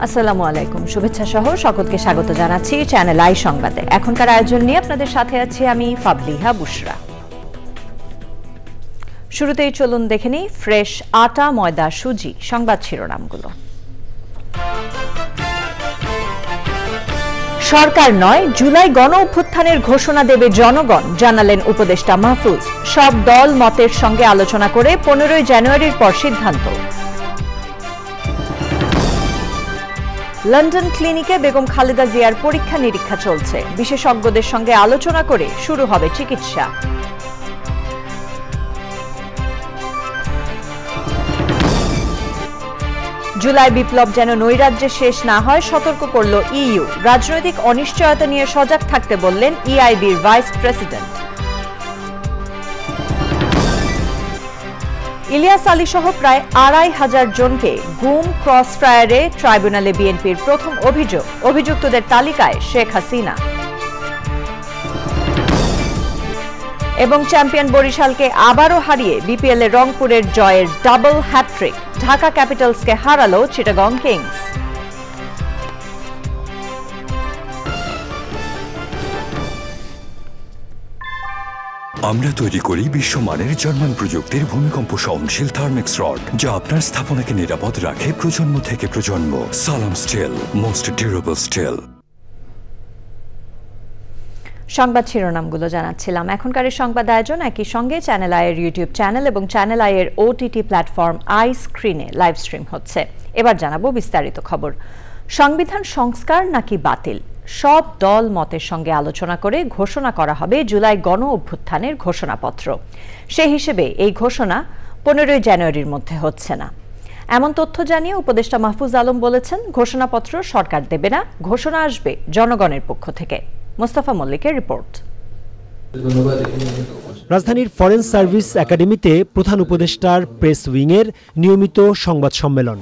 আসসালামু আলাইকুম, শুভেচ্ছা সহ সকলকে স্বাগত জানাচ্ছি চ্যানেল আই সংবাদে। এখনকার আয়োজন নিয়ে আপনাদের সাথে আছি আমি ফাবলিহা বুশরা। শুরুতেই চলুন দেখে নিই ফ্রেশ আটা, ময়দা, সুজি সংবাদ শিরোনামগুলো। সরকার নয়, জুলাই গণ অভ্যুত্থানের ঘোষণা দেবে জনগণ, জানালেন উপদেষ্টা মাহফুজ। সব দল মতের সঙ্গে আলোচনা করে 15 জানুয়ারির পর সিদ্ধান্ত। লন্ডন ক্লিনিকে বেগম খালেদা জিয়ার পরীক্ষা নিরীক্ষা চলছে, বিশেষজ্ঞদের সঙ্গে আলোচনা করে শুরু হবে চিকিৎসা। জুলাই বিপ্লব যেন নৈরাজ্যে শেষ না হয় সতর্ক করল ইইউ। রাজনৈতিক অনিশ্চয়তা নিয়ে সজাগ থাকতে বললেন ইআইবির ভাইস প্রেসিডেন্ট। ইলিয়াস আলী সহ প্রায় 2,500 জনকে গুম ক্রস ফায়ারে ট্রাইব্যুনালে বিএনপির প্রথম অভিযোগ, অভিযুক্তদের তালিকায় শেখ হাসিনা। এবং চ্যাম্পিয়ন বরিশালকে আবারও হারিয়ে বিপিএল এ রংপুরের জয়ের ডাবল হ্যাট্রিক, ঢাকা ক্যাপিটালসকে হারালো চিটাগং কিংস। আমরা তৈরি করি বিশ্বমানের জার্মান প্রযুক্তির ভূমিকম্প সহনশীল থার্মেক্স রড, যা আপনার স্থাপনাকে নিরাপদ রাখে প্রজন্ম থেকে প্রজন্ম। সালাম স্টিল, মোস্ট ডিউরেবল স্টিল। সংবাদ শিরোনামগুলো জানাচ্ছিলাম। এখনকার সংবাদ আয়োজন একই সঙ্গে চ্যানেল আইয়ের ইউটিউব চ্যানেল এবং চ্যানেল আইয়ের ওটিটি প্ল্যাটফর্ম আই স্ক্রিনে লাইভ স্ট্রিম হচ্ছে। এবার জানাবো বিস্তারিত খবর। সংবিধান সংস্কার নাকি বাতিল? সব দল মতের সঙ্গে আলোচনা করে ঘোষণা করা হবে জুলাই গণ অভ্যুত্থানের ঘোষণাপত্র। সেই হিসেবে এই ঘোষণা 15 জানুয়ারির মধ্যে হচ্ছে না, এমন তথ্য জানিয়ে উপদেষ্টা মাহফুজ আলম বলেছেন, ঘোষণাপত্র সরকার দেবে না, ঘোষণা আসবে জনগণের পক্ষ থেকে। মোস্তফা মল্লিকের রিপোর্ট। রাজধানীর ফরেন সার্ভিস একাডেমিতে প্রধান উপদেষ্টার প্রেস উইংয়ের নিয়মিত সংবাদ সম্মেলন।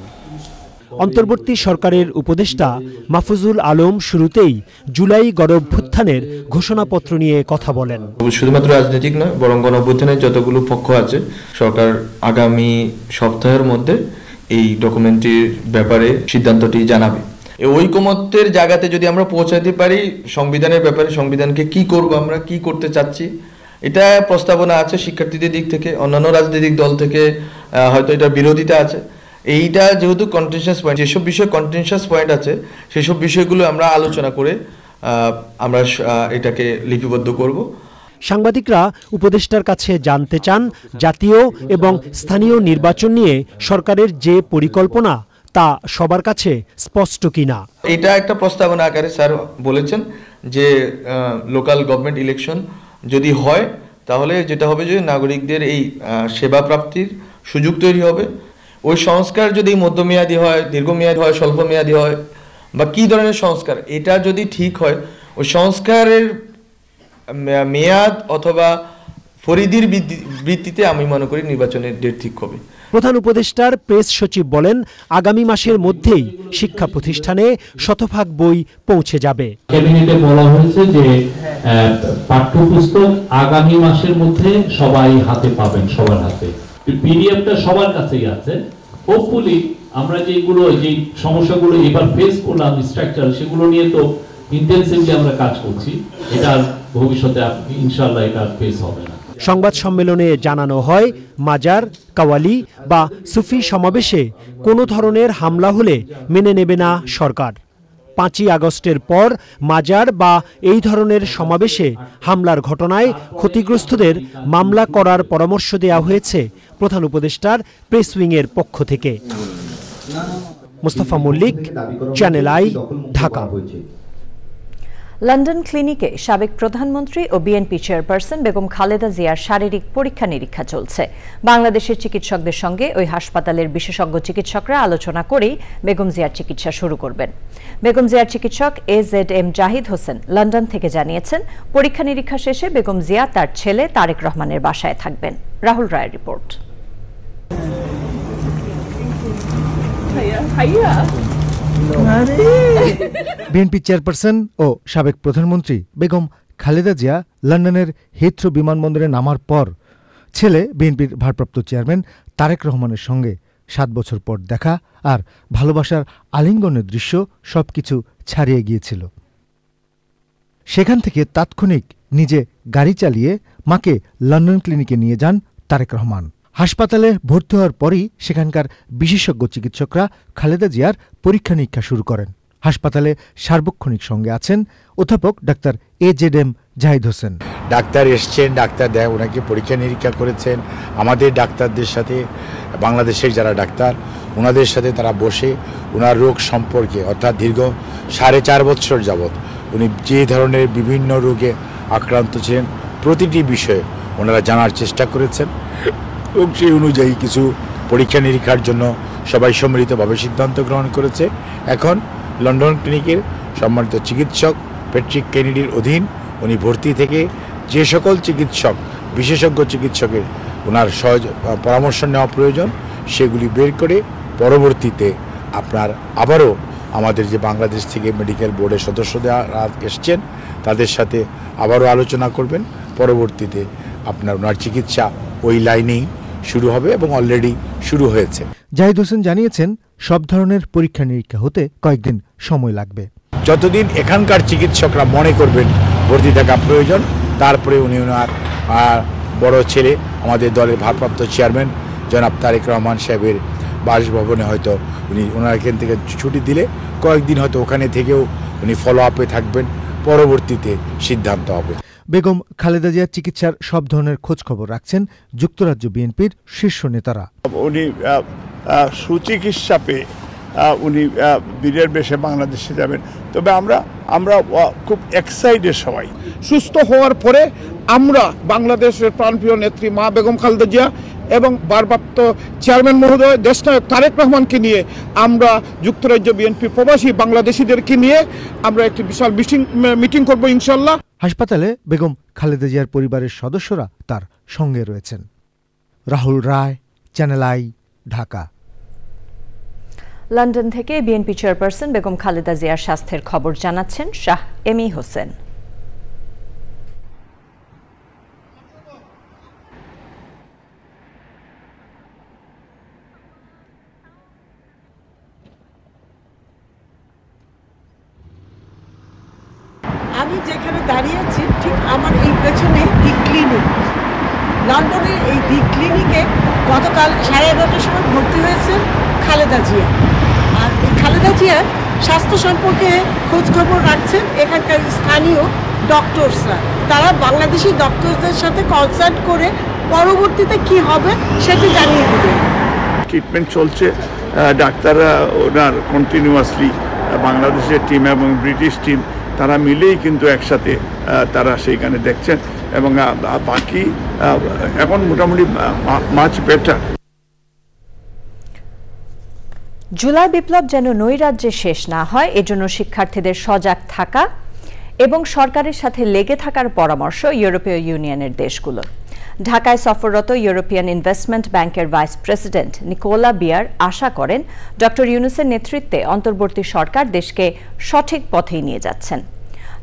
অন্তর্বর্তী সরকারের উপদেষ্টা মাহফুজুল আলম শুরুতেই জুলাই গণ অভ্যুত্থানের ঘোষণাপত্র নিয়ে কথা বলেন। শুধুমাত্র রাজনৈতিক নয়, বরং গণ অভ্যুত্থানের যতগুলো পক্ষ আছে, সরকার আগামী সপ্তাহের মধ্যে এই ডকুমেন্টটির ব্যাপারে সিদ্ধান্তটি জানাবে। এই ঐকমত্যের জায়গাতে যদি আমরা পৌঁছাতে পারি, সংবিধানের ব্যাপারে সংবিধানকে কি করব, আমরা কি করতে চাচ্ছি, এটা প্রস্তাবনা আছে শিক্ষার্থীদের দিক থেকে, অন্যান্য রাজনৈতিক দল থেকে হয়তো এটা বিরোধিতা আছে। এইটা যেহেতু কন্টেনশাস পয়েন্ট, যেসব বিষয়ে কন্টেনশাস পয়েন্ট আছে সেসব বিষয়গুলো আমরা আলোচনা করে আমরা এটাকে লিপিবদ্ধ করব। সাংবাদিকরা উপদেষ্টার কাছে জানতে চান, জাতীয় এবং স্থানীয় নির্বাচন নিয়ে সরকারের যে পরিকল্পনা তা সবার কাছে স্পষ্ট কিনা। এটা একটা প্রস্তাবনা আকারে স্যার বলেছেন যে লোকাল গভর্নমেন্ট ইলেকশন যদি হয় তাহলে যেটা হবে যে নাগরিকদের এই সেবা প্রাপ্তির সুযোগ তৈরি হবে। ওই সংস্কার যদি মধ্যমেয়াদী হয়, দীর্ঘমেয়াদী হয়, স্বল্প মেয়াদী হয়, বা কি ধরনের সংস্কার, এটা যদি ঠিক হয়, ওই সংস্কারের মেয়াদ অথবা পরিধির ভিত্তিতে আমি মনে করি নির্বাচনের ডেট ঠিক হবে। প্রধান উপদেষ্টার প্রেস সচিব বলেন, আগামী মাসের মধ্যেই শিক্ষা প্রতিষ্ঠানে শতভাগ বই পৌঁছে যাবে। ক্যাবিনেটে বলা হয়েছে যে পাঠ্যপুস্তক আগামী মাসের মধ্যে সবাই হাতে পাবেন, সবার হাতে। পিডিএফটা সবার কাছেই আছে। হোপফুলি আমরা যে সমস্যাগুলো এবার ফেস করলাম স্ট্রাকচার, সেগুলো নিয়ে তো ইন্টেনসিভলি আমরা কাজ করছি। এটা ভবিষ্যতে ইনশাআল্লাহ এটা ফেস হবে না। সংবাদ সম্মেলনে জানানো হয়, মাজার, কাওয়ালি বা সুফি সমাবেশে কোনো ধরনের হামলা হলে মেনে নেবে না সরকার। 5ই আগস্টের পর মাজার বা এই ধরনের সমাবেশে হামলার ঘটনায় ক্ষতিগ্রস্তদের মামলা করার পরামর্শ দেওয়া হয়েছে প্রধান উপদেষ্টার প্রেস উইংয়ের পক্ষ থেকে। Mostafa Mallik, channel I, Dhaka. London ক্লিনিকে সাবেক প্রধানমন্ত্রী ও বিএনপি চেয়ারপারসন বেগম খালেদা জিয়ার শারীরিক পরীক্ষা নিরীক্ষা চলছে। বাংলাদেশের চিকিৎসকদের সঙ্গে ওই হাসপাতালের বিশেষজ্ঞ চিকিৎসকরা আলোচনা করেই বেগম জিয়ার চিকিৎসা শুরু করবেন। বেগম জিয়ার চিকিৎসক AZM জাহিদ হোসেন লন্ডন থেকে জানিয়েছেন, পরীক্ষা নিরীক্ষা শেষে বেগম জিয়া তার ছেলে তারেক রহমানের বাসায় থাকবেন। রাহুল রায়ের রিপোর্ট। বিএনপি চেয়ারপারসন ও সাবেক প্রধানমন্ত্রী বেগম খালেদা জিয়া লন্ডনের হিথ্রো বিমানবন্দরে নামার পর ছেলে বিএনপির ভারপ্রাপ্ত চেয়ারম্যান তারেক রহমানের সঙ্গে 7 বছর পর দেখা আর ভালোবাসার আলিঙ্গনের দৃশ্য সবকিছু ছাড়িয়ে গিয়েছিল। সেখান থেকে তাৎক্ষণিক নিজে গাড়ি চালিয়ে মাকে লন্ডন ক্লিনিকে নিয়ে যান তারেক রহমান। হাসপাতালে ভর্তি হওয়ার পরই সেখানকার বিশেষজ্ঞ চিকিৎসকরা খালেদা জিয়ার পরীক্ষা নিরীক্ষা শুরু করেন। হাসপাতালে সার্বক্ষণিক সঙ্গে আছেন অধ্যাপক doctor AZM Zahid Hossain. Doctor এসছেন, ডাক্তার ওনাকে পরীক্ষা নিরীক্ষা করেছেন। আমাদের ডাক্তারদের সাথে, বাংলাদেশের যারা ডাক্তার ওনাদের সাথে তারা বসে ওনার রোগ সম্পর্কে, অর্থাৎ দীর্ঘ 4.5 বছর যাবৎ উনি যে ধরনের বিভিন্ন রোগে আক্রান্ত ছিলেন প্রতিটি বিষয়ে ওনারা জানার চেষ্টা করেছেন এবং সেই অনুযায়ী কিছু পরীক্ষা নিরীক্ষার জন্য সবাই সম্মিলিতভাবে সিদ্ধান্ত গ্রহণ করেছে। এখন লন্ডন ক্লিনিকের সম্মানিত চিকিৎসক প্যাট্রিক কেনেডির অধীন উনি ভর্তি থেকে যে সকল চিকিৎসক, বিশেষজ্ঞ চিকিৎসকের ওনার পরামর্শ নেওয়া প্রয়োজন সেগুলি বের করে পরবর্তীতে আপনার আবারও আমাদের যে বাংলাদেশ থেকে মেডিকেল বোর্ডের সদস্যরা এসছেন তাদের সাথে আবারও আলোচনা করবেন। পরবর্তীতে আপনার ওনার চিকিৎসা ওই লাইনেই শুরু হবে এবং অলরেডি শুরু হয়েছে। জাহিদ হোসেন জানিয়েছেন সব ধরনের পরীক্ষা নিরীক্ষা হতে কয়েকদিন সময় লাগবে। যতদিন এখানকার চিকিৎসকরা মনে করবেন ভর্তি থাকা প্রয়োজন, তারপরে উনি ওনার বড় ছেলে আমাদের দলের ভারপ্রাপ্ত চেয়ারম্যান জনাব তারেক রহমান সাহেবের বাসভবনে হয়তো উনি ওনার এখান থেকে ছুটি দিলে কয়েকদিন হয়তো ওখানে থেকেও উনি ফলো আপে থাকবেন, পরবর্তীতে সিদ্ধান্ত হবে। বেগম খালেদা জিয়ার চিকিৎসার সব ধরনের খোঁজ খবর রাখছেন যুক্তরাজ্য বিএনপির শীর্ষ নেতারা। উনি সুচিকিৎসা পেয়ে উনি বীরের বেশে বাংলাদেশে যাবেন। তবে আমরা খুব এক্সাইটেড সবাই। সুস্থ হওয়ার পরে আমরা বাংলাদেশের প্রাণপ্রিয় নেত্রী মা বেগম খালেদা জিয়া এবং ভারপ্রাপ্ত চেয়ারম্যান মহোদয় দেশনায়ক তারেক রহমানকে নিয়ে আমরা যুক্তরাজ্য বিএনপি প্রবাসী বাংলাদেশিদেরকে নিয়ে আমরা একটি বিশাল মিটিং করব ইনশাল্লাহ। হাসপাতালে বেগম খালেদা জিয়ার পরিবারের সদস্যরা তার সঙ্গে রয়েছেন। রাহুল রায়, চ্যানেল আই, ঢাকা। লন্ডন থেকে বিএনপি চেয়ারপারসন বেগম খালেদা জিয়ার স্বাস্থ্যের খবর জানাচ্ছেন শাহ এমি হোসেন। আমি যেখানে দাঁড়িয়ে আছি ঠিক আমার এই পেছনে দি ক্লিনিক, লন্ডনের এই দি ক্লিনিকে গতকাল 11:30টার সময় ভর্তি হয়েছেন খালেদা জিয়া। আর এই খালেদা জিয়ার স্বাস্থ্য সম্পর্কে খোঁজ খবর রাখছেন এখানকার স্থানীয় ডক্টরসরা। তারা বাংলাদেশি ডক্টরসদের সাথে কনসাল্ট করে পরবর্তীতে কি হবে সেটি জানিয়ে দেবে। ট্রিটমেন্ট চলছে, ডাক্তাররা ওনার কন্টিনিউয়াসলি বাংলাদেশের টিম এবং ব্রিটিশ টিম তারা মিলেই কিন্তু একসাথে তারা সেইখানে দেখছেন এবং বাকি এখন মোটামুটি মাছ বেটার। জুলাই বিপ্লব যেন নৈরাজ্যে শেষ না হয় এজন্য শিক্ষার্থীদের সজাগ থাকা এবং সরকারের সাথে লেগে থাকার পরামর্শ ইউরোপীয় ইউনিয়নের দেশগুলোর। ঢাকায় সফররত ইউরোপিয়ান ইনভেস্টমেন্ট ব্যাংকের ভাইস প্রেসিডেন্ট নিকোলা বিয়ার আশা করেন ডক্টর ইউনূসের নেতৃত্বে অন্তর্বর্তী সরকার দেশকে সঠিক পথেই নিয়ে যাচ্ছেন।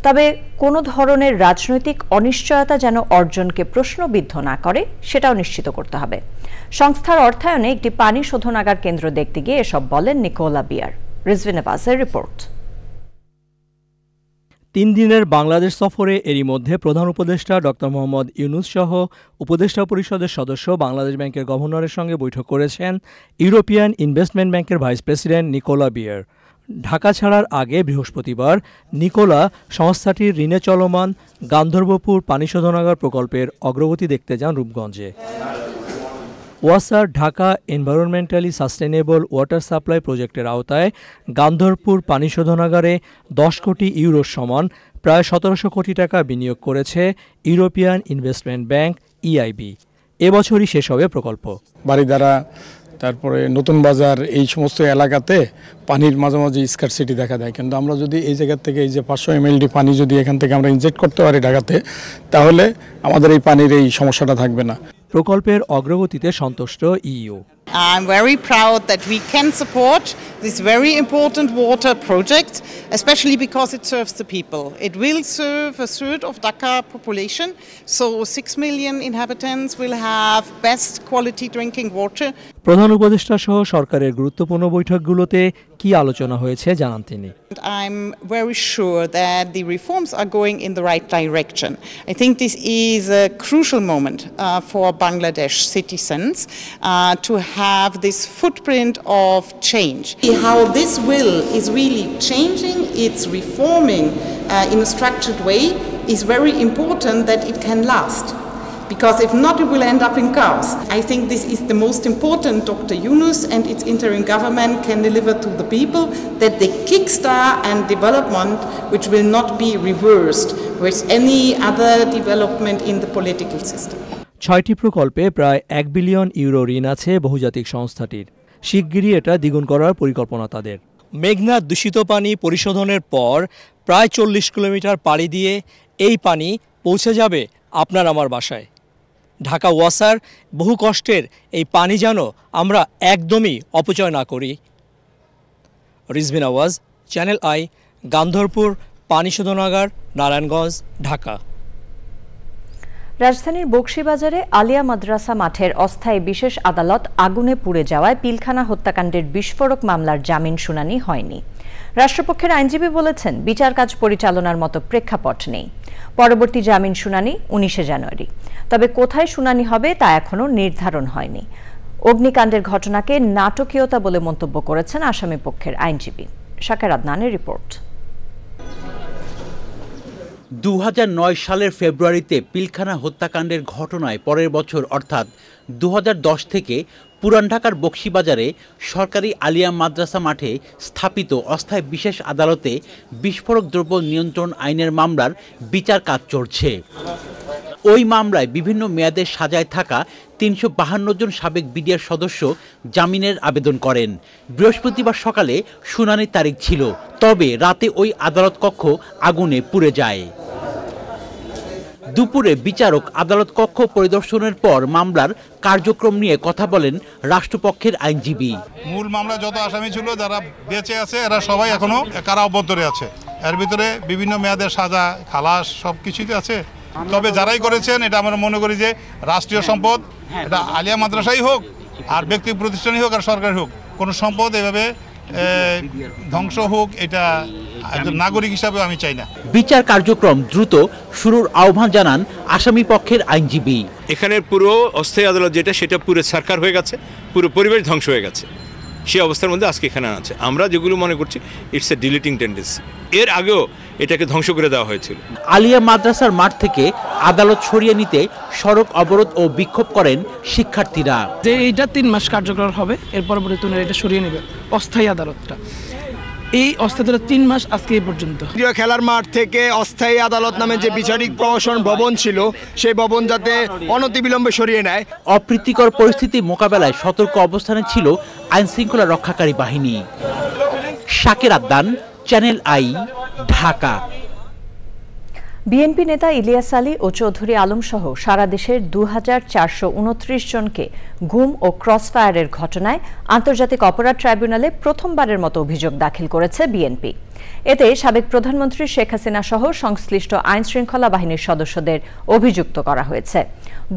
তবে কোনো ধরনের রাজনৈতিক অনিশ্চয়তা যেন অর্জনকে প্রশ্নবিদ্ধ না করে সেটাও নিশ্চিত করতে হবে। সংস্থার অর্থায়নে একটি পানি শোধনাগার কেন্দ্র দেখতে গিয়ে এসব বলেন নিকোলা বিয়ার। রিজভিন আব্বাসের রিপোর্ট। 3 দিনের বাংলাদেশ সফরে এরই মধ্যে প্রধান উপদেষ্টা ডক্টর মোহাম্মদ ইউনূস সহ উপদেষ্টা পরিষদের সদস্য বাংলাদেশ ব্যাংকের গভর্নরের সঙ্গে বৈঠক করেছেন ইউরোপিয়ান ইনভেস্টমেন্ট ব্যাংকের ভাইস প্রেসিডেন্ট নিকোলা বিয়ার। ঢাকা ছাড়ার আগে বৃহস্পতিবার নিকোলা সংস্থাটির ঋণে চলমান গান্ধর্বপুর পানি শোধনাগার প্রকল্পের অগ্রগতি দেখতে যান রূপগঞ্জে। ওয়াসার Dhaka environmentally sustainable water supply প্রজেক্টের আওতায় গান্ধরপুর পানি শোধনাগারে 10 কোটি ইউরোর সমান প্রায় 1700 কোটি টাকা বিনিয়োগ করেছে ইউরোপিয়ান ইনভেস্টমেন্ট ব্যাংক ইআইবি। এবছরই শেষ হবে প্রকল্প। বারিধারা, তারপরে নতুন বাজার, এই সমস্ত এলাকাতে পানির মাঝে মাঝে স্কারসিটি দেখা দেয়, কিন্তু আমরা যদি এই জায়গা থেকে এই যে 500 ml পানি যদি এখান থেকে আমরা ইনজেক্ট করতে পারি ঢাকাতে, তাহলে আমাদের এই পানির এই সমস্যাটা থাকবে না। প্রকল্পের অগ্রগতিতে সন্তুষ্ট EU. I'm very proud that we can support this very important water project, especially because it serves the people. It will serve a third of Dhaka population, so 6 million inhabitants will have best quality drinking water. প্রধান উপদেষ্টা সহ সরকারের গুরুত্বপূর্ণ বৈঠকগুলোতে কি আলোচনা হয়েছে জানান তিনি। I'm very sure that the reforms are going in the right direction. I think this is a crucial moment for Bangladesh citizens to have this footprint of change. How this will is really changing, it's reforming in a structured way is very important that it can last. Because if not, it will end up in chaos. I think this is the most important Dr. Yunus and its interim government can deliver to the people, that they kickstart and development which will not be reversed with any other development in the political system. 6টি প্রকল্পে প্রায় 1 billion euro ঋণ আছে বহুজাতিক সংস্থাটির। শিগগিরই এটা দ্বিগুণ করার পরিকল্পনা তাদের। মেঘনা দূষিত পানি পরিশোধনের পর প্রায় 40 কিলোমিটার পাড়ি দিয়ে এই পানি পৌঁছে যাবে আপনার আমার বাসায়। ঢাকা ওয়াসার বহু কষ্টের এই পানি যেন আমরা একদমই অপচয় না করি। রিজভিন আওয়াজ, চ্যানেল আই, গান্ধরপুর পানি শোধনাগার, নারায়ণগঞ্জ, ঢাকা। রাজধানীর বকশীবাজারে আলিয়া মাদ্রাসা মাঠের অস্থায়ী বিশেষ আদালত আগুনে পুড়ে যাওয়ায় পিলখানা হত্যাকাণ্ডের বিস্ফোরক মামলার জামিন শুনানি হয়নি। রাষ্ট্রপক্ষের আইনজীবী বলেছেন, বিচার কাজ পরিচালনার মতো প্রেক্ষাপট নেই। পরবর্তী জামিন শুনানি 19 জানুয়ারি। তবে কোথায় শুনানি হবে তা এখনো নির্ধারণ হয়নি। অগ্নিকাণ্ডের ঘটনাকে নাটকীয়তা বলে মন্তব্য করেছেন আসামি পক্ষের আইনজীবী। শাকের আদনানের রিপোর্ট। 2009 সালের ফেব্রুয়ারিতে পিলখানা হত্যাকাণ্ডের ঘটনায় পরের বছর অর্থাৎ 2010 থেকে পুরান ঢাকার বকশীবাজারে সরকারি আলিয়া মাদ্রাসা মাঠে স্থাপিত অস্থায়ী বিশেষ আদালতে বিস্ফোরক দ্রব্য নিয়ন্ত্রণ আইনের মামলার বিচার কাজ চলছে। ওই মামলায় বিভিন্ন মেয়াদের সাজায় থাকা 352 জন সাবেক বিডিআর সদস্য জামিনের আবেদন করেন। বৃহস্পতিবার সকালে শুনানির তারিখ ছিল, তবে রাতে ওই আদালত কক্ষ আগুনে পুড়ে যায়। দুপুরে বিচারক আদালত কক্ষ পরিদর্শনের পর মামলার কার্যক্রম নিয়ে কথা বলেন রাষ্ট্রপক্ষের আইনজীবী। মূল মামলা যত আসামি ছিল যারা বেঁচে আছে এরা সবাই এখনো কারা অবদ্ধরে আছে। এর ভিতরে বিভিন্ন মেয়াদের সাজা, খালাস সবকিছুই আছে। তবে যারাই করেছেন এটা আমরা মনে করি যে রাষ্ট্রীয় সম্পদ, এটা আলিয়া মাদ্রাসাই হোক আর ব্যক্তি প্রতিষ্ঠানই হোক আর সরকারি হোক, কোনো সম্পদ এভাবে ধ্বংস হোক এটা একজন নাগরিক হিসাবে আমি চাই না। বিচার কার্যক্রম দ্রুত শুরুর আহ্বান জানান আসামি পক্ষের আইনজীবী। এখানে পুরো অস্থায়ী আদালত যেটা সেটা পুরো সরকার হয়ে গেছে, পুরো পরিবেশ ধ্বংস হয়ে গেছে। সেই অবস্থার মধ্যে আজকে এখানে আছে। আমরা যেগুলো মনে করছি ইটস এ ডিলিটিং টেন্ডেন্সি। এর আগেও এটাকে ধ্বংস করে দেওয়া হয়েছিল। আলিয়া মাদ্রাসার মাঠ থেকে আদালত সরিয়ে নিতে সড়ক অবরোধ ও বিক্ষোভ করেন শিক্ষার্থীরা। যে এইটা 3 মাস কার্যকর হবে, এর পরবর্তীতে এটা সরিয়ে নেবে অস্থায়ী আদালতটা। এই অস্থায়ী 3 মাস আজকে এই পর্যন্ত। খেলার মাঠ থেকে অস্থায়ী আদালত নামে যে বিচারিক প্রহসন ভবন ছিল, সেই ভবন যাতে অনতিবিলম্বে সরিয়ে নেয়। অপ্রীতিকর পরিস্থিতি মোকাবেলায় সতর্ক অবস্থানে ছিল আইন শৃঙ্খলা রক্ষাকারী বাহিনী। শাকের Adnan, channel I, Dhaka. BNP নেতা ইলিয়াস আলী ও চৌধুরী আলম সহ সারা দেশের 2429 জনকে গুম ও ক্রসফায়ারের ঘটনায় আন্তর্জাতিক অপরাধ ট্রাইব্যুনালে প্রথমবারের মতো অভিযোগ দাখিল করেছে বিএনপি। এতে সাবেক প্রধানমন্ত্রী শেখ হাসিনা সহ সংশ্লিষ্ট আইন শৃঙ্খলা বাহিনীর সদস্যদের অভিযুক্ত করা হয়েছে।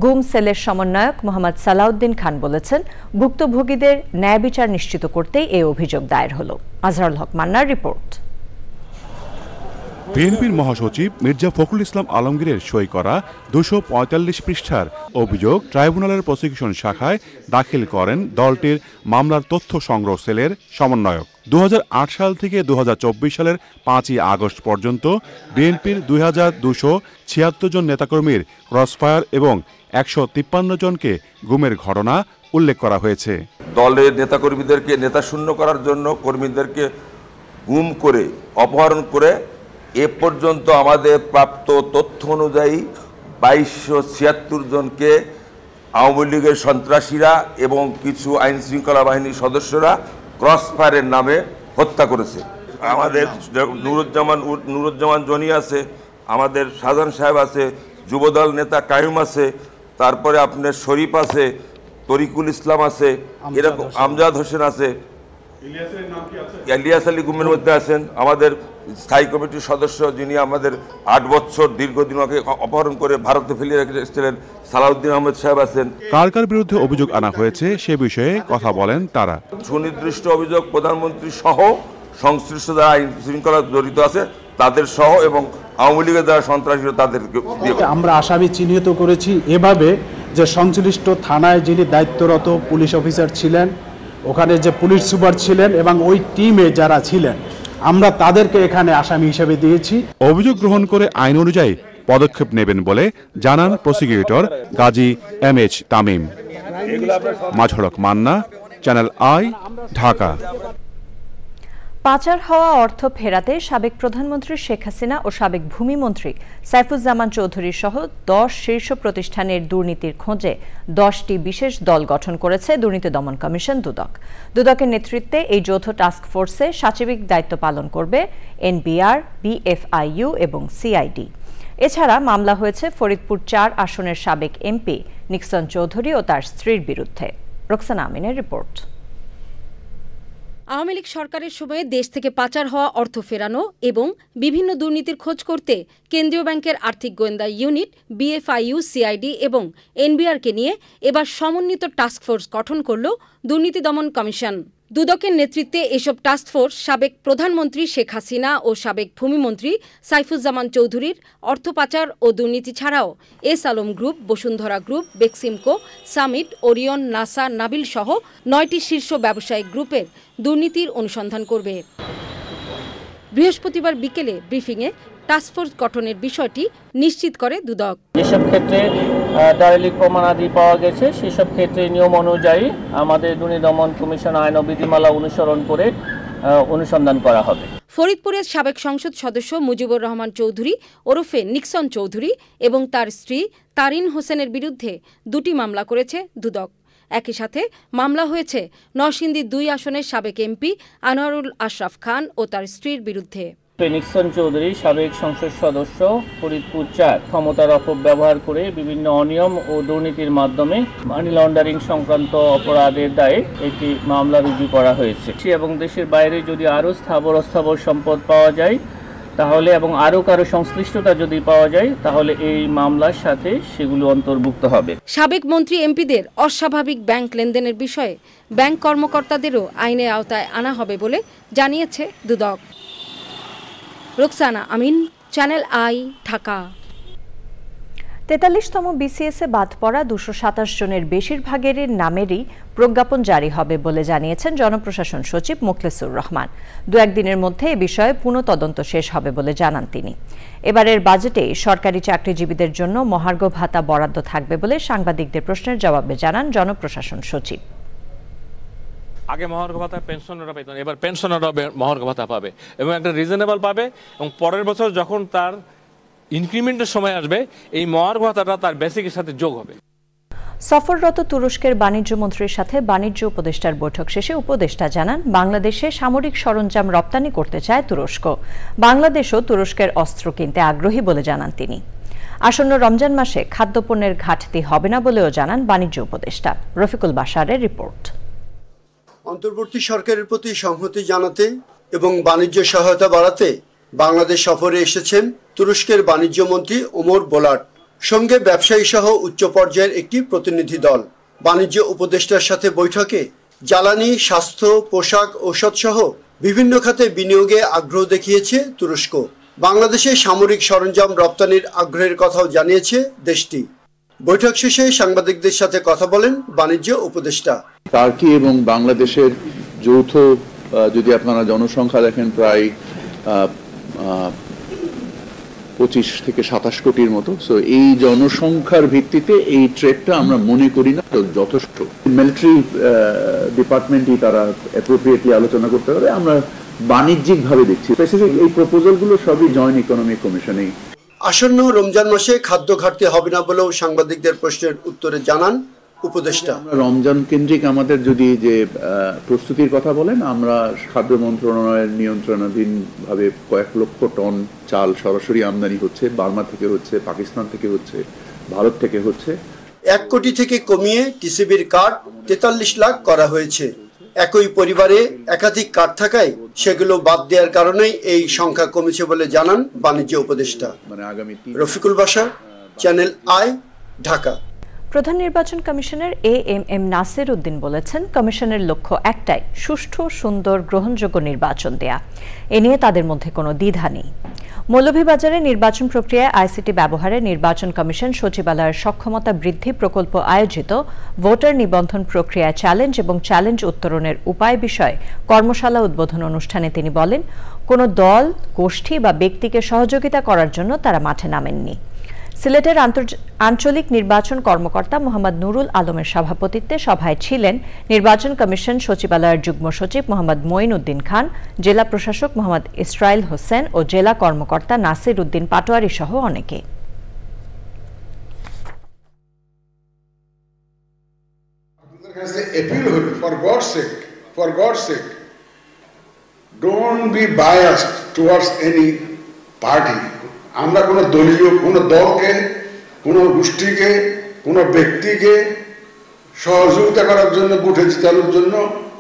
গুম সেলের সমন্বয়ক মোহাম্মদ সালাউদ্দিন খান বলেছেন, ভুক্তভোগীদের ন্যায় বিচার নিশ্চিত করতেই এই অভিযোগ দায়ের হলো। আজহারুল হক মান্নার রিপোর্ট। বিএনপির মহাসচিব মির্জা ফখরুল ইসলাম আলমগীরের সই করা 245 পৃষ্ঠার অভিযোগ ট্রাইব্যুনালের প্রসিকিউশন শাখায় দাখিল করেন দলটির মামলার তথ্য সংগ্রহ সেলের সমন্বয়ক। 2008 সাল থেকে 2024 সালের 5ই আগস্ট পর্যন্ত বিএনপির 2276 জন নেতাকর্মীর ক্রসফায়ার এবং 153 জনকে গুমের ঘটনা উল্লেখ করা হয়েছে। দলের নেতাকর্মীদেরকে নেতাশূন্য করার জন্য কর্মীদেরকে গুম করে অপহরণ করে এ পর্যন্ত আমাদের প্রাপ্ত তথ্য অনুযায়ী 2276 জনকে আওয়ামী লীগের সন্ত্রাসীরা এবং কিছু আইন শৃঙ্খলা বাহিনীর সদস্যরা ক্রসফায়ারের নামে হত্যা করেছে। আমাদের নুরুজ্জামান জনি আছে, আমাদের শাহজাহান সাহেব আছে, যুবদল নেতা কায়ুম আছে, তারপরে আপনার শরীফ আছে, তরিকুল ইসলাম আছে, এরকম আমজাদ হোসেন আছে, ইলিয়াস আলী গুমের মধ্যে আছেন, আমাদের স্থায়ী কমিটির সদস্য যিনি আমাদের 8 বছর দীর্ঘদিন ওকে অপহরণ করে ভারতে ফেলিয়ে রেখেছিলেন সালাউদ্দিন আহমেদ সাহেব আছেন। কার কার বিরুদ্ধে অভিযোগ আনা হয়েছে সে বিষয়ে কথা বলেন তারা। সুনির্দিষ্ট অভিযোগ প্রধানমন্ত্রী সহ সংশ্লিষ্ট যারা আইন শৃঙ্খলা জড়িত আছে তাদের সহ এবং আওয়ামী লীগের যারা সন্ত্রাসী তাদেরকে আমরা আসামি চিহ্নিত করেছি এভাবে যে সংশ্লিষ্ট থানায় যিনি দায়িত্বরত পুলিশ অফিসার ছিলেন, ওখানে যে পুলিশ সুপার ছিলেন এবং ওই টিমে যারা ছিলেন আমরা তাদেরকে এখানে আসামি হিসেবে দিয়েছি। অভিযোগ গ্রহণ করে আইন অনুযায়ী পদক্ষেপ নেবেন বলে জানান প্রসিকিউটর গাজী MH তামিম। মাঝড়ক মান্না, চ্যানেল আই, ঢাকা। পাচার হওয়া অর্থ ফেরাতে সাবেক প্রধানমন্ত্রী শেখ হাসিনা ও সাবেক ভূমিমন্ত্রী সাইফুজ্জামান চৌধুরী সহ 10 শীর্ষ প্রতিষ্ঠানের দুর্নীতির খোঁজে 10টি বিশেষ দল গঠন করেছে দুর্নীতি দমন কমিশন দুদক। দুদকের নেতৃত্বে এই যৌথ টাস্ক ফোর্সে সচিবিক দায়িত্ব পালন করবে NBR, BFIU এবং CID। এছাড়া মামলা হয়েছে ফরিদপুর 4 আসনের সাবেক MP নিক্সন চৌধুরী ও তার স্ত্রীর বিরুদ্ধে। রোকসানা আমিনের রিপোর্ট। আওয়ামী লীগ সরকারের সময়ে দেশ থেকে পাচার হওয়া অর্থ ফেরানো এবং বিভিন্ন দুর্নীতির খোঁজ করতে কেন্দ্রীয় ব্যাংকের আর্থিক গোয়েন্দা ইউনিট BFIU, CID এবং NBRকে নিয়ে এবার সমন্বিত টাস্কফোর্স গঠন করল দুর্নীতি দমন কমিশন। দুদকের নেতৃত্বে এসব টাস্কফোর্স সাবেক প্রধানমন্ত্রী শেখ হাসিনা ও সাবেক ভূমিমন্ত্রী সাইফুজ্জামান চৌধুরীর অর্থ পাচার ও দুর্নীতি ছাড়াও S Alam group, Bashundhara group, Beximco, summit, Orion, NASA, Nabil সহ 9টি শীর্ষ ব্যবসায়িক গ্রুপের দুর্নীতির অনুসন্ধান করবে। বৃহস্পতিবার বিকেলে ব্রিফিংয়ে টাস্কফোর্স গঠনের বিষয়টি নিশ্চিত করে দুদক। যেসব ক্ষেত্রে দালিলিক প্রমাণাদি পাওয়া গেছে সেসব ক্ষেত্রে নিয়ম অনুযায়ী আমাদের দুর্নীতি দমন কমিশন আইন ও বিধিমালা অনুসরণ করে অনুসন্ধান করা হবে। ফরিদপুরের সাবেক সংসদ সদস্য মুজিবুর রহমান চৌধুরী ওরফে নিক্সন চৌধুরী এবং তার স্ত্রী তারিন হোসেনের বিরুদ্ধে 2টি মামলা করেছে দুদক। একই সাথে মামলা হয়েছে নরসিংদী 2 আসনের সাবেক MP আনোয়ারুল আশরাফ খান ও তার স্ত্রীর বিরুদ্ধে। নিক্সন চৌধুরী সাবেক সংসদ সদস্য, ফরিদপুর 4, ক্ষমতার অপব্যবহার করে বিভিন্ন অনিয়ম ও দুর্নীতির মাধ্যমে মানি লন্ডারিং সংক্রান্ত অপরাধের দায়ে একটি মামলা রুজু করা হয়েছে এবং দেশের বাইরে যদি আরও স্থাবর অস্থাবর সম্পদ পাওয়া যায় তাহলে এবং আরও কারো সংশ্লিষ্টতা যদি পাওয়া যায় তাহলে এই মামলার সাথে সেগুলো অন্তর্ভুক্ত হবে। সাবেক মন্ত্রী এমপিদের অস্বাভাবিক ব্যাংক লেনদেনের বিষয়ে ব্যাংক কর্মকর্তাদেরও আইনের আওতায় আনা হবে বলে জানিয়েছে দুদক। রোকসানা আমিন, চ্যানেল আই, ঢাকা। 43তম BCS এ বাদ পড়া 227 জনের বেশিরভাগের নামেরই প্রজ্ঞাপন জারি হবে বলে জানিয়েছেন জনপ্রশাসন সচিব মোখলেসুর রহমান। 2-1 দিনের মধ্যে এ বিষয়ে পুনঃ তদন্ত শেষ হবে বলে জানান তিনি। এবারের বাজেটে সরকারি চাকরিজীবীদের জন্য মহার্ঘ ভাতা বরাদ্দ থাকবে বলে সাংবাদিকদের প্রশ্নের জবাবে জানান জনপ্রশাসন সচিব। আগে মহার্ঘ ভাতা পেনশনাররা পেতেন, এবার পেনশনাররা মহার্ঘ ভাতা পাবে এবং একটা রিজনেবল পাবে এবং পরের বছর যখন তার ইনক্রিমেন্টের সময় আসবে এই মহার্ঘ ভাতাটা তার বেসিকের সাথে যোগ হবে। সফররত তুরস্কের বাণিজ্য মন্ত্রীর সাথে বাণিজ্য উপদেষ্টার বৈঠক শেষে উপদেষ্টা জানান বাংলাদেশে সামরিক সরঞ্জাম রপ্তানি করতে চায় তুরস্ক। বাংলাদেশও তুরস্কের অস্ত্র কিনতে আগ্রহী বলে জানান তিনি। আসন্ন রমজান মাসে খাদ্যপণ্যের ঘাটতি হবে না বলেও জানান বাণিজ্য উপদেষ্টা। রফিকুল বাশারের রিপোর্ট। অন্তর্বর্তী সরকারের প্রতি সংহতি জানাতে এবং বাণিজ্য সহায়তা বাড়াতে বাংলাদেশ সফরে এসেছেন তুরস্কের বাণিজ্য মন্ত্রী ওমর বোলাট, সঙ্গে ব্যবসায়ী সহ উচ্চ পর্যায়ের একটি প্রতিনিধি দল। বাণিজ্য উপদেষ্টার সাথে বৈঠকে জ্বালানি, স্বাস্থ্য, পোশাক, ঔষধ সহ বিভিন্ন খাতে বিনিয়োগে আগ্রহ দেখিয়েছে তুরস্ক। বাংলাদেশে সামরিক সরঞ্জাম রপ্তানির আগ্রহের কথাও জানিয়েছে দেশটি। বৈঠক শেষে সাংবাদিকদের সাথে কথা বলেন বাণিজ্য উপদেষ্টা। টার্কি এবং বাংলাদেশের যৌথ যদি আপনারা জনসংখ্যা দেখেন প্রায় 25 থেকে 27 কোটির মতো। সো এই জনসংখ্যার ভিত্তিতে এই ট্রেডটা আমরা মনে করি না যথেষ্ট। মিলিটারি ডিপার্টমেন্টই তারা অ্যাপ্রোপ্রিয়েটলি আলোচনা করতে পারে। আমরা বাণিজ্যিক ভাবে দেখছি। স্পেসিফিক এই প্রপোজালগুলো সবই জয়েন্ট ইকোনমিক কমিশনেই। আসন্ন রমজান মাসে খাদ্য ঘাটতি হবে না বলেও সাংবাদিকদের প্রশ্নের উত্তরে জানান উপদেষ্টা। রমজান কেন্দ্রিক আমাদের যদি যে প্রস্তুতির কথা বলেন, আমরা খাদ্য মন্ত্রণালয়ের নিয়ন্ত্রণাধীন ভাবে কয়েক লক্ষ টন চাল সরাসরি আমদানি হচ্ছে। বার্মা থেকে হচ্ছে, পাকিস্তান থেকে হচ্ছে, ভারত থেকে হচ্ছে। 1 কোটি থেকে কমিয়ে টিসিবির কার্ড 43 লাখ করা হয়েছে। একই পরিবারে একাধিক কার্ড থাকায় সেগুলো বাদ দেওয়ার কারণেই এই সংখ্যা কমেছে বলে জানান বাণিজ্য উপদেষ্টা। Rafiqul Basha, channel I, Dhaka. প্রধান নির্বাচন কমিশনার AMM নাসির উদ্দিন বলেছেন, কমিশনের লক্ষ্য একটাই, সুষ্ঠু, সুন্দর, গ্রহণযোগ্য নির্বাচন দেয়া। এ নিয়ে তাদের মধ্যে কোনো দ্বিধা নেই। মৌলভীবাজারে নির্বাচন প্রক্রিয়ায় আইসিটি ব্যবহারে নির্বাচন কমিশন সচিবালয়ের সক্ষমতা বৃদ্ধি প্রকল্প আয়োজিত ভোটার নিবন্ধন প্রক্রিয়া চ্যালেঞ্জ এবং চ্যালেঞ্জ উত্তরণের উপায় বিষয়ে কর্মশালা উদ্বোধন অনুষ্ঠানে তিনি বলেন, কোনো দল, গোষ্ঠী বা ব্যক্তিকে সহযোগিতা করার জন্য তারা মাঠে নামেননি। সিলেটের আঞ্চলিক নির্বাচন কর্মকর্তা মোহাম্মদ নুরুল আলমের সভাপতিত্বে সভায় ছিলেন নির্বাচন কমিশন সচিবালয়ের যুগ্ম সচিব মোহাম্মদ মঈন উদ্দিন খান, জেলা প্রশাসক মোহাম্মদ ইসরাইল হোসেন ও জেলা কর্মকর্তা নাসির উদ্দিন পাটোয়ারি সহ অনেকে। For God's sake, don't be biased towards any party. আমরা কোনো দলীয়, কোনো দলকে, কোনো গোষ্ঠীকে, কোনো ব্যক্তিকে সহযোগিতা করার জন্য, ভোটে জিতানোর জন্য,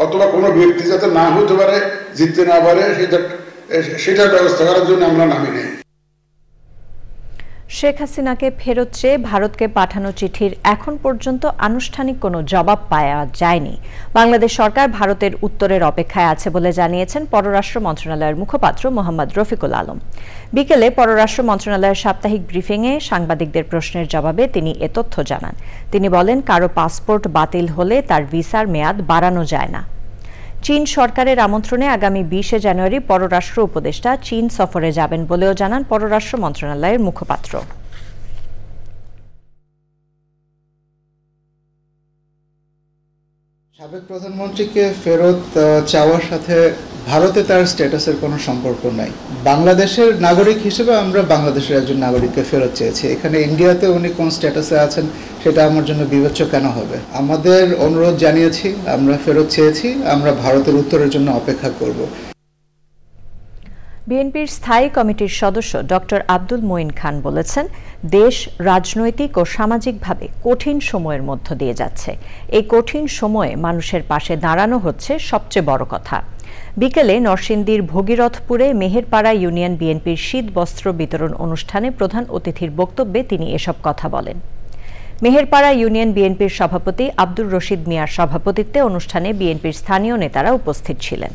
অথবা কোনো ব্যক্তি যাতে না হতে পারে, জিততে না পারে, সেটার ব্যবস্থা করার জন্য আমরা নামি নেই। শেখ হাসিনাকে ফেরত চেয়ে ভারতকে পাঠানো চিঠির এখন পর্যন্ত আনুষ্ঠানিক কোনো জবাব পাওয়া যায়নি। বাংলাদেশ সরকার ভারতের উত্তরের অপেক্ষায় আছে বলে জানিয়েছেন পররাষ্ট্র মন্ত্রণালয়ের মুখপাত্র মোহাম্মদ রফিকুল আলম। বিকেলে পররাষ্ট্র মন্ত্রণালয়ের সাপ্তাহিক ব্রিফিংয়ে সাংবাদিকদের প্রশ্নের জবাবে তিনি এ তথ্য জানান। তিনি বলেন, কারো পাসপোর্ট বাতিল হলে তার ভিসার মেয়াদ বাড়ানো যায় না। চীন সরকারের আমন্ত্রণে আগামী 20 জানুয়ারি পররাষ্ট্র উপদেষ্টা চীন সফরে যাবেন বলেও জানান পররাষ্ট্র মন্ত্রণালয়ের মুখপাত্র। সাবেক প্রধানমন্ত্রীকে ফেরত চাওয়ার সাথে ভারতে তার স্ট্যাটাসের কোনো সম্পর্ক নাই। বাংলাদেশের নাগরিক হিসেবে আমরা বাংলাদেশের একজন নাগরিককে ফেরত চেয়েছি। এখানে ইন্ডিয়াতে উনি কোন স্ট্যাটাসে আছেন সেটা আমার জন্য বিবেচ্য কেন হবে? আমাদের অনুরোধ জানিয়েছি, আমরা ফেরত চেয়েছি, আমরা ভারতের উত্তরের জন্য অপেক্ষা করব। বিএনপির স্থায়ী কমিটির সদস্য ডক্টর আব্দুল মঈন খান বলেছেন, দেশ রাজনৈতিক ও সামাজিকভাবে কঠিন সময়ের মধ্য দিয়ে যাচ্ছে। এই কঠিন সময়ে মানুষের পাশে দাঁড়ানো হচ্ছে সবচেয়ে বড় কথা। বিকেলে নরসিংদীর ভগীরথপুরে মেহেরপাড়া ইউনিয়ন বিএনপির শীত বস্ত্র বিতরণ অনুষ্ঠানে প্রধান অতিথির বক্তব্যে তিনি এসব কথা বলেন। মেহেরপাড়া ইউনিয়ন বিএনপির সভাপতি আব্দুর রশিদ মিয়ার সভাপতিত্বে অনুষ্ঠানে বিএনপির স্থানীয় নেতারা উপস্থিত ছিলেন।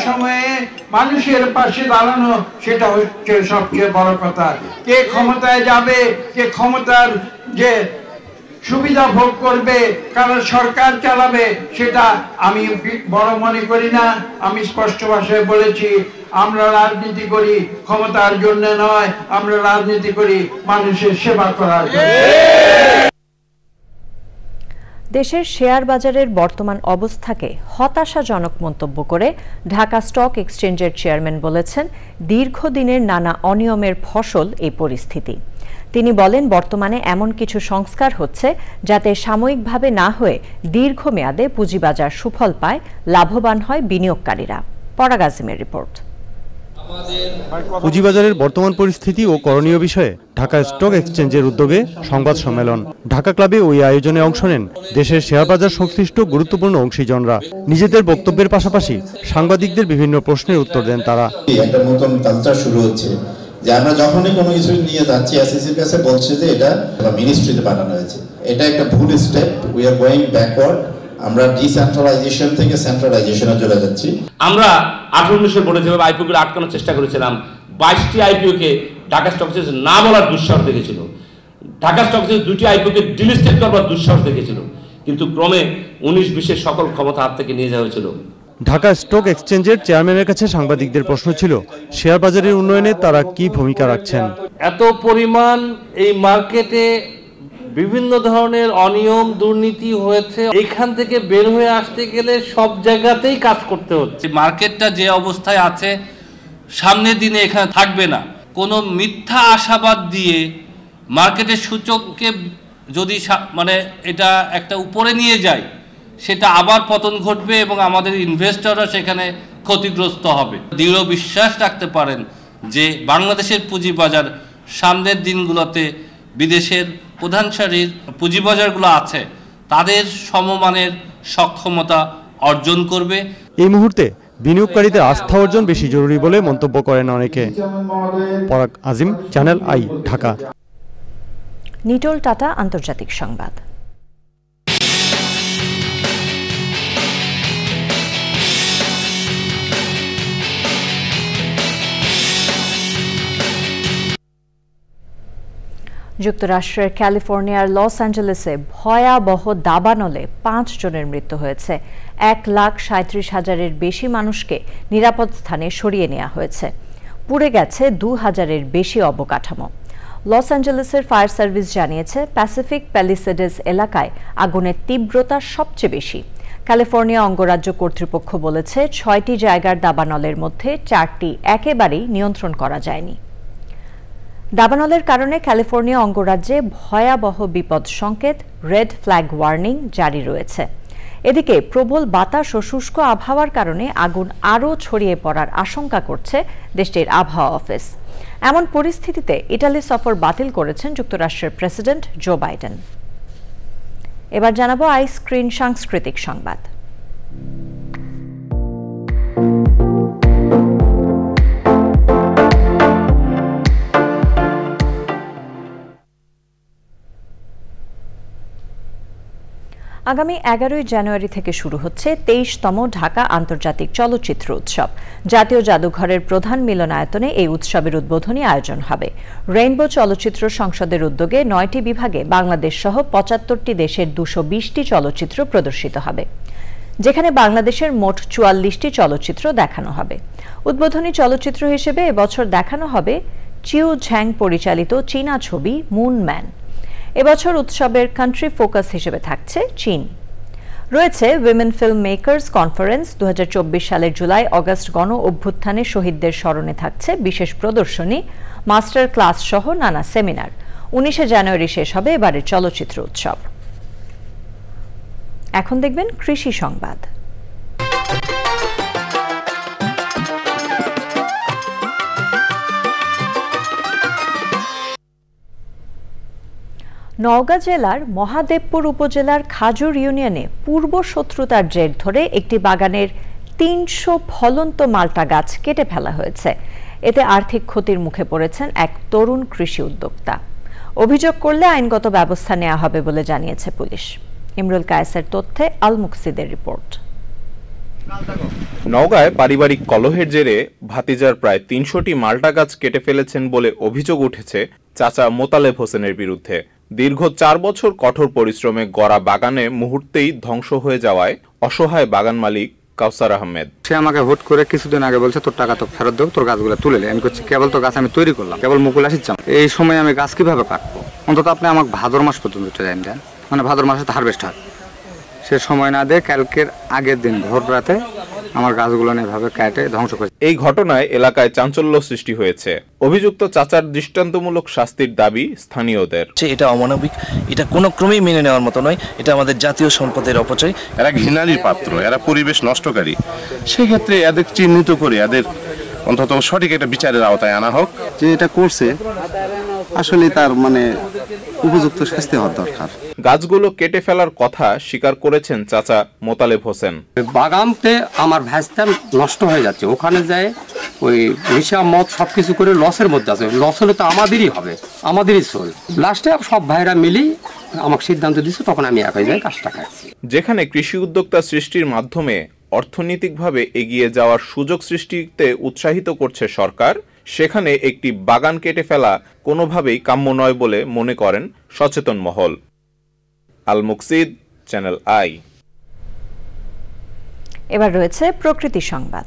সময়ে মানুষের পাশে দাঁড়ানো, সেটা হচ্ছে সবচেয়ে বড় কথা। কে ক্ষমতায় যাবে, কে ক্ষমতার যে সুবিধা ভোগ করবে, কারণ সরকার চালাবে, সেটা আমি বড় মনে করি না। আমি স্পষ্ট ভাষায় বলেছি, আমরা রাজনীতি করি ক্ষমতার জন্য নয়, আমরা রাজনীতি করি মানুষের সেবা করার জন্য। দেশের শেয়ার বাজারের বর্তমান অবস্থাকে হতাশাজনক মন্তব্য করে ঢাকা স্টক এক্সচেঞ্জের চেয়ারম্যান বলেছেন, দীর্ঘদিনের নানা অনিয়মের ফসল এই পরিস্থিতি। তিনি বলেন, বর্তমানে এমন কিছু সংস্কার হচ্ছে যাতে সাময়িকভাবে না হয়ে দীর্ঘমেয়াদে পুঁজিবাজার সুফল পায়, লাভবান হয় বিনিয়োগকারীরা। পরাগ আজিমের রিপোর্ট। পুঁজিবাজারের বর্তমান পরিস্থিতি ও করণীয় বিষয়ে ঢাকা স্টক এক্সচেঞ্জের উদ্যোগে সংবাদ সম্মেলন। ঢাকা ক্লাবে ওই আয়োজনে অংশ নেন দেশের শেয়ার বাজার সংশ্লিষ্ট গুরুত্বপূর্ণ অংশীজনরা। নিজেদের বক্তব্যের পাশাপাশি সাংবাদিকদের বিভিন্ন প্রশ্নের উত্তর দেন তারা। একটা নতুন কালচার শুরু হচ্ছে যে আমরা যখনই কোনো কিছু নিয়ে যাচ্ছি, এসএসসির কাছে বলছে যে এটা মিনিস্ট্রিতে পাঠানো হয়েছে। এটা একটা ভুল step, we are going backward. আমরা ডিসেন্ট্রালাইজেশন থেকে সেন্ট্রালাইজেশনে চলে যাচ্ছি। আমরা 18-19 বোর্ডে যেভাবে আইপিওকে আটকানোর চেষ্টা করেছিলাম, 22টি আইপিওকে ঢাকা স্টক এক্সচেঞ্জ না বলার দুঃসাহস দেখেছিল। ঢাকা স্টক এক্সচেঞ্জ 2টি আইপিওকে ডিলিস্টেড করবার দুঃসাহস দেখেছিল, কিন্তু ক্রমে 19-20 সকল ক্ষমতা হাত থেকে নিয়ে যাওয়া হয়েছিল। ঢাকা স্টক এক্সচেঞ্জের চেয়ারম্যানের কাছে সাংবাদিকদের প্রশ্ন ছিল, শেয়ার বাজারের উন্নয়নে তারা কি ভূমিকা রাখছেন। এত পরিমাণ এই মার্কেটে বিভিন্ন ধরনের অনিয়ম দুর্নীতি হয়েছে। এখান থেকে বের হয়ে আসতে গেলে সব জায়গাতেই কাজ করতে হচ্ছে। মার্কেটটা যে অবস্থায় আছে সামনের দিনে এখানে থাকবে না। কোনো মিথ্যা আশাবাদ দিয়ে মার্কেটের সূচককে যদি মানে এটা একটা উপরে নিয়ে যায়, সেটা আবার পতন ঘটবে এবং আমাদের ইনভেস্টররা সেখানে ক্ষতিগ্রস্ত হবে। দৃঢ় বিশ্বাস রাখতে পারেন যে বাংলাদেশের পুঁজিবাজার সামনের দিনগুলোতে বিদেশের প্রধান সারির পুঁজিবাজারগুলো আছে তাদের সমমানের সক্ষমতা অর্জন করবে। এই মুহূর্তে বিনিয়োগকারীদের আস্থা অর্জন বেশি জরুরি বলে মন্তব্য করেন অনেকে। পরাগ আজিম, চ্যানেল আই, ঢাকা। নিটোল টাটা আন্তর্জাতিক সংবাদ। যুক্তরাষ্ট্রের ক্যালিফোর্নিয়ার লস অ্যাঞ্জেলেসে ভয়াবহ দাবানলে 5 জনের মৃত্যু হয়েছে। 1,37,000-এর বেশি মানুষকে নিরাপদ স্থানে সরিয়ে নেওয়া হয়েছে। পুড়ে গেছে 2,000-এর বেশি অবকাঠামো। লস অ্যাঞ্জেলেসের ফায়ার সার্ভিস জানিয়েছে প্যাসিফিক প্যালিসেডেস এলাকায় আগুনের তীব্রতা সবচেয়ে বেশি। ক্যালিফোর্নিয়া অঙ্গরাজ্য কর্তৃপক্ষ বলেছে 6টি জায়গার দাবানলের মধ্যে 4টি একেবারেই নিয়ন্ত্রণ করা যায়নি। দাবানলের কারণে ক্যালিফোর্নিয়া অঙ্গরাজ্যে ভয়াবহ বিপদ সংকেত রেড ফ্ল্যাগ ওয়ার্নিং জারি রয়েছে। এদিকে প্রবল বাতাস ও শুষ্ক আবহাওয়ার কারণে আগুন আরও ছড়িয়ে পড়ার আশঙ্কা করছে দেশটির আবহাওয়া অফিস। এমন পরিস্থিতিতে ইটালি সফর বাতিল করেছেন যুক্তরাষ্ট্রের প্রেসিডেন্ট জো বাইডেন। এবার জানাবো আই স্ক্রিন সাংস্কৃতিক সংবাদ। আগামী 11 জানুয়ারি থেকে শুরু হচ্ছে 23তম ঢাকা আন্তর্জাতিক চলচ্চিত্র উৎসব। জাতীয় জাদুঘরের প্রধান মিলনায়তনে এই উৎসবের উদ্বোধনী আয়োজন হবে। রেইনবো চলচ্চিত্র সংসদের উদ্যোগে 9টি বিভাগে বাংলাদেশ সহ 75টি দেশের 220টি চলচ্চিত্র প্রদর্শিত হবে, যেখানে বাংলাদেশের মোট 44টি চলচ্চিত্র দেখানো হবে। উদ্বোধনী চলচ্চিত্র হিসেবে এবছর দেখানো হবে চিউ ঝ্যাং পরিচালিত চীনা ছবি মুন ম্যান। এবছর উৎসবের কান্ট্রি ফোকাস হিসেবে থাকছে চীন। রয়েছে উইমেন ফিল্ম মেকার্স কনফারেন্স, 2024 সালের জুলাই অগস্ট গণ অভ্যুত্থানে শহীদদের স্মরণে থাকছে বিশেষ প্রদর্শনী, মাস্টার ক্লাস সহ নানা সেমিনার। 19 জানুয়ারি শেষ হবে এবারের চলচ্চিত্র উৎসব। এখন দেখবেন কৃষি সংবাদ। নওগাঁ জেলার মহাদেবপুর উপজেলার খাজুর ইউনিয়নে পূর্ব শত্রুতার জের ধরে একটি বাগানের 300 ফলন্ত মাল্টা গাছ কেটে ফেলা হয়েছে। এতে আর্থিক ক্ষতির মুখে পড়েছেন এক তরুণ কৃষি উদ্যোক্তা। অভিযোগ করলে আইনগত ব্যবস্থা নেওয়া হবে বলে জানিয়েছে পুলিশ। ইমরুল কায়েসের তথ্যে আল মুকসিদের রিপোর্ট। নওগাঁয় পারিবারিক কলহের জেরে ভাতিজার প্রায় 300টি মাল্টা গাছ কেটে ফেলেছেন বলে অভিযোগ উঠেছে চাচা মোতালেব হোসেনের বিরুদ্ধে। দীর্ঘ 4 বছর কঠোর পরিশ্রমে গড়া বাগানে মুহূর্তেই ধ্বংস হয়ে যাওয়ায় অসহায় বাগান মালিক কাউসার আহমেদ। সে আমাকে হুট করে কিছুদিন আগে বলছে তোর টাকা তো ফেরত দেবো, তোর গাছগুলো তুলে নে। আমি করছি কেবল তো গাছ আমি তৈরি করলাম, কেবল মুকুল আসিচ্ছাম, এই সময় আমি গাছ কিভাবে কাটবো? অন্তত আপনি আমাকে ভাদর মাস পর্যন্ত টাইম দেন, মানে ভাদর মাসে তো হারভেস্ট হয়। সে সময় না দিয়ে কালকের আগের দিন ভোর রাতে আমার গাছগুলো এভাবে কেটে ধ্বংস করে। এই ঘটনায় এলাকায় চাঞ্চল্য সৃষ্টি হয়েছে। অভিযুক্ত চাচার দৃষ্টান্তমূলক শাস্তির দাবি স্থানীয়দের। এটা অমানবিক, এটা কোনো ক্রমেই মেনে নেওয়ার মতো নয়। এটা আমাদের জাতীয় সম্পদের অপচয়। এরা ঘৃণালির পাত্র, এরা পরিবেশ নষ্টকারী। সেক্ষেত্রে এদের চিহ্নিত করে এদের অন্তত সঠিক একটা বিচারের আওতায় আনা হোক। যে এটা করছে আসলে তার মানে উপযুক্ত শাস্তি হওয়া দরকার। গাছগুলো কেটে ফেলার কথা স্বীকার করেছেন চাচা মোতালেব হোসেন। বাগানতে আমার ভ্যাসটা নষ্ট হয়ে যাচ্ছে, ওখানে যায় ওই নেশা মদ সবকিছু করে লসের মধ্যে আছে। লস হলে তো আমাদেরই হবে, আমাদেরই চল। লাস্টে সব ভাইরা মিলি আমাকে সিদ্ধান্ত দিচ্ছে, তখন আমি একাই যাই কাজটা খাচ্ছি। যেখানে কৃষি উদ্যোক্তা সৃষ্টির মাধ্যমে অর্থনৈতিকভাবে এগিয়ে যাওয়ার সুযোগ সৃষ্টিতে উৎসাহিত করছে সরকার, সেখানে একটি বাগান কেটে ফেলা কোনোভাবেই কাম্য নয় বলে মনে করেন সচেতন মহল। আল মুকসিদ, চ্যানেল আই। এবার রয়েছে প্রকৃতি সংবাদ।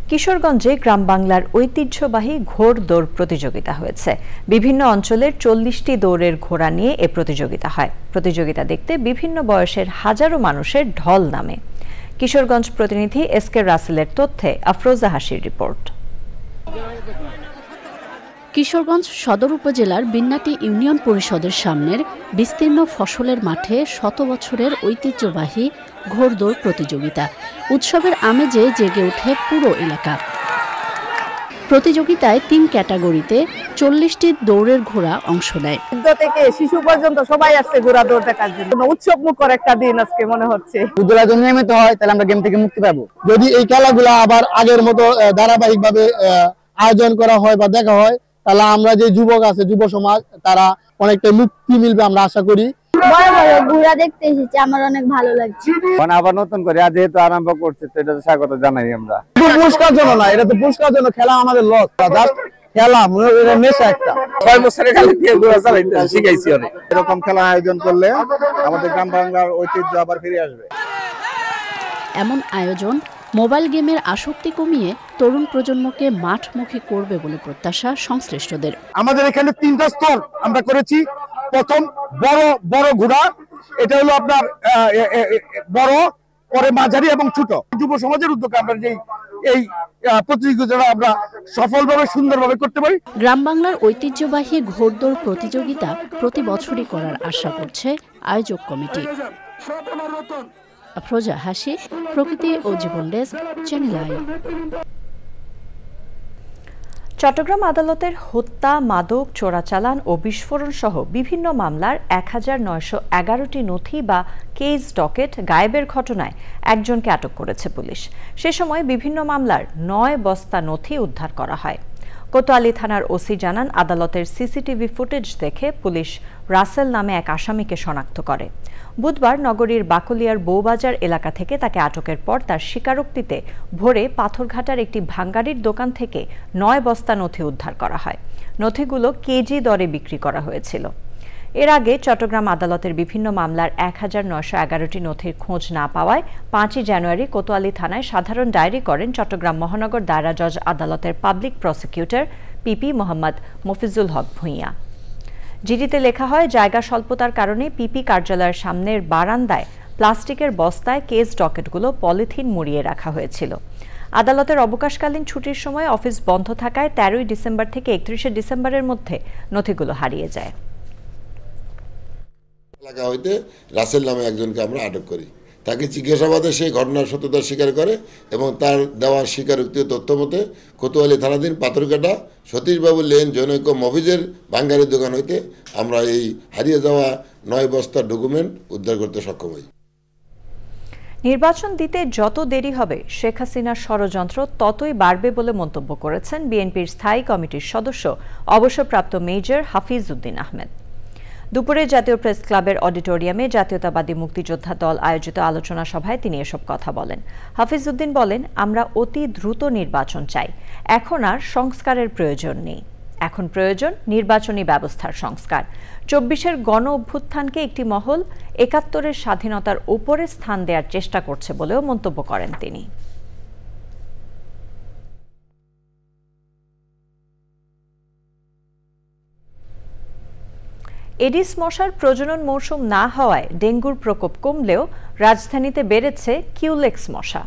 কিশোরগঞ্জে গ্রাম বাংলার ঐতিহ্যবাহী ঘোড় দৌড় প্রতিযোগিতা হয়েছে। বিভিন্ন অঞ্চলের 40টি দৌড়ের ঘোড়া নিয়ে এ প্রতিযোগিতা হয়। প্রতিযোগিতা দেখতে বিভিন্ন বয়সের হাজারো মানুষের ঢল নামে। কিশোরগঞ্জ প্রতিনিধি এস কে রাসেলের তথ্যে আফরোজা হাসির রিপোর্ট। কিশোরগঞ্জ সদর উপজেলার বিন্নাটি ইউনিয়ন পরিষদের সামনের বিস্তীর্ণ ফসলের মাঠে শত বছরের ঐতিহ্যবাহী ঘোড়দৌড় প্রতিযোগিতা। উৎসবের আমেজে জেগে ওঠে পুরো এলাকা। প্রতিযোগিতায় 3 ক্যাটাগরিতে 40টি দৌড়ের ঘোড়া অংশ নেয়। বৃদ্ধ থেকে শিশু পর্যন্ত সবাই আসছে ঘোড়া দৌড় দেখার জন্য। উৎসব মুখর একটা দিন আজকে মনে হচ্ছে। যদি নিয়মিত হয় তাহলে আমরা গেম থেকে মুক্তি পাবো। যদি এই খেলাগুলো আবার আগের মতো ধারাবাহিকভাবে আয়োজন করা হয় বা দেখা হয়, তাহলে আমরা যে যুবক আছে, যুব সমাজ, তারা অনেকটা মুক্তি মিলবে আমরা আশা করি। বড় বড় ঘোড়া দেখতে এসেছি, আমার অনেক ভালো লাগছে। মানে আবার নতুন করে যেহেতু আরম্ভ করছে, তো এটা স্বাগত জানাই আমরা। পুরস্কার জন্য না, এটা তো পুরস্কার জন্য খেলা আমাদের লস, খেলা নেশা একটা। 6 বছরের কালে দিয়ে ঘোড়া চালাইতে শিখাইছি অনেক। এরকম খেলা আয়োজন করলে আমাদের গ্রাম বাংলার ঐতিহ্য আবার ফিরে আসবে। এমন আয়োজন মোবাইল গেমের আসক্তি কমিয়ে তরুণ প্রজন্মকে মাঠমুখী করবে বলে প্রত্যাশা সংশ্লিষ্টদের। আমাদের এখানে 3টা স্তর আমরা করেছি। প্রথম বড় ঘোড়া, এটা হলো আপনার বড়, পরে মাঝারি এবং ছোট। যুব সমাজের উদ্যোগে আমরা এই প্রতিযোগিতাটা আমরা সফলভাবে সুন্দরভাবে করতে পারি। গ্রাম বাংলার ঐতিহ্যবাহী ঘোড়দৌড় প্রতিযোগিতা প্রতি বছরই করার আশা করছে আয়োজক কমিটি। আফরোজা হাসি, প্রকৃতি ও জীবন ডেস্ক, চ্যানেল আই। চট্টগ্রাম আদালতের হত্যা, মাদক চোরাচালান ও বিস্ফোরণ সহ বিভিন্ন মামলার 1911টি নথি বা কেস ডকেট গায়েবের ঘটনায় একজনকে আটক করেছে পুলিশ। সে সময় বিভিন্ন মামলার 9 বস্তা নথি উদ্ধার করা হয়। কোতোয়ালি থানার ওসি জানান, আদালতের সিসিটিভি ফুটেজ দেখে পুলিশ রাসেল নামে এক আসামিকে শনাক্ত করে। বুধবার নগরীর বাকলিয়ার বউবাজার এলাকা থেকে তাকে আটকের পর তার স্বীকারোক্তিতে ভোরে পাথরঘাটার একটি ভাঙ্গারির দোকান থেকে 9 বস্তা নথি উদ্ধার করা হয়। নথিগুলো কেজি দরে বিক্রি করা হয়েছিল। এর আগে চট্টগ্রাম আদালতের বিভিন্ন মামলার 1911টি নথির খোঁজ না পাওয়ায় 5ই জানুয়ারি কোতোয়ালি থানায় সাধারণ ডায়েরি করেন চট্টগ্রাম মহানগর দায়রা জজ আদালতের public prosecutor PP Mohammad Mofizul Haque Bhuiyan. জিডিতে লেখা হয়, জায়গা স্বল্পতার কারণে পিপি কার্যালয়ের সামনের বারান্দায় প্লাস্টিকের বস্তায় কেস ডকেটগুলো পলিথিন মুড়িয়ে রাখা হয়েছিল। আদালতের অবকাশকালীন ছুটির সময় অফিস বন্ধ থাকায় 13ই ডিসেম্বর থেকে 31শে ডিসেম্বরের মধ্যে নথিগুলো হারিয়ে যায়। এলাকা হইতে রাসেল নামে একজনকে আমরা আটক করি। তাকে জিজ্ঞাসাবাদে সেই ঘটনার সত্যতা স্বীকার করে এবং তার দেওয়া স্বীকারোক্তি তথ্য মতে কোতোয়ালি থানাধীন পাথরঘাটা সতীশবাবু লেন জনৈক মফিজের ভাঙ্গারির দোকান হইতে আমরা এই হারিয়ে যাওয়া 9 বস্তার ডকুমেন্ট উদ্ধার করতে সক্ষম হই। নির্বাচন দিতে যত দেরি হবে শেখ হাসিনার ষড়যন্ত্র ততই বাড়বে বলে মন্তব্য করেছেন বিএনপির স্থায়ী কমিটির সদস্য অবসরপ্রাপ্ত মেজর হাফিজ উদ্দিন আহমেদ। দুপুরে জাতীয় প্রেস ক্লাবের অডিটোরিয়ামে জাতীয়তাবাদী মুক্তিযোদ্ধা দল আয়োজিত আলোচনা সভায় তিনি এসব কথা বলেন। হাফিজ উদ্দিন বলেন, আমরা অতি দ্রুত নির্বাচন চাই, এখন আর সংস্কারের প্রয়োজন নেই, এখন প্রয়োজন নির্বাচনী ব্যবস্থার সংস্কার। 24-এর গণ অভ্যুত্থানকে একটি মহল 71-এর স্বাধীনতার উপরে স্থান দেওয়ার চেষ্টা করছে বলেও মন্তব্য করেন তিনি। এডিস মশার প্রজনন মৌসুম না হওয়ায় ডেঙ্গুর প্রকোপ কমলেও রাজধানীতে বেড়েছে কিউলেক্স মশা।